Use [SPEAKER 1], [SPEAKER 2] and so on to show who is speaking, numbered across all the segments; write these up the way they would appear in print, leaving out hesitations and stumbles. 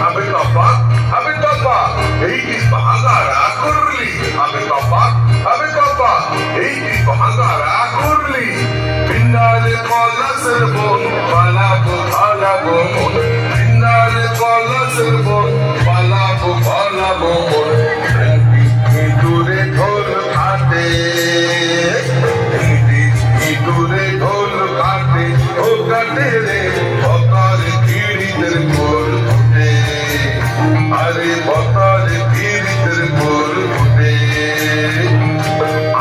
[SPEAKER 1] আমি তপা এই কি ভাঙারা করলি আমি তপা এই কি ভাঙারা করলি বিন্দারে কলসের বোন পালাবো মন বিন্দারে কলসের বোন পালাবো মন দূরে ঢোল কাটে দূরে ঢোল কাটে ও কাটে রে বতার পীড়িতের গোল ফুটে আরে বতার পীড়িতের গোল ফুটে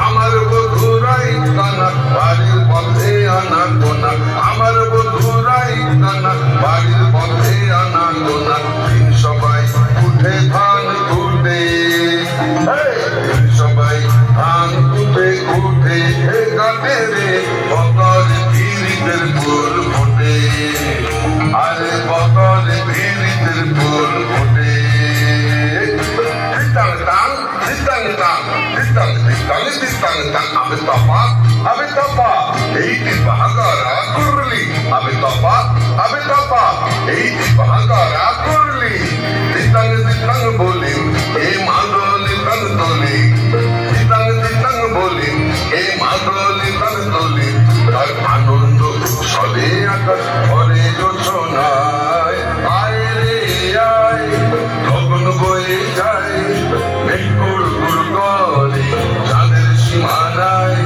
[SPEAKER 1] আমার বধুরাই কানা বাড়ির পথে আনা গোনা আমার বধুরাই কানা বাড়ির পথে আনা গোনা সবাই উঠে ধান কুটে সবাই ধান কুটে কাটে রে বতার পীড়িতের গোল ফুটে আরে বতার পীড়িতের গোল ফুটে আমি তপা এই কি ভাঙারা করলি আমি তপা এই কি ভাঙারা করলি দিতাং বলি এ মাগলি তান তলি দিতাং বলি এ মাগলি তান তলি তার আনন্দ সবে আকাশ ভরে যোছনায় আয় রে আয় গগন বয়ে যায় মেঘ গুড় করে চাঁদের সীমানায়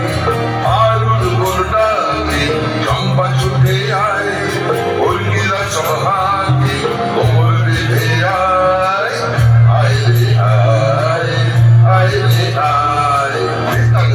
[SPEAKER 1] আলুর গোলটাকে চম্পা ছুটে আয় উর্মিলা সহাকে কোমর বেঁধে আয় আয় রে আয় আয় রে আয় দিতাং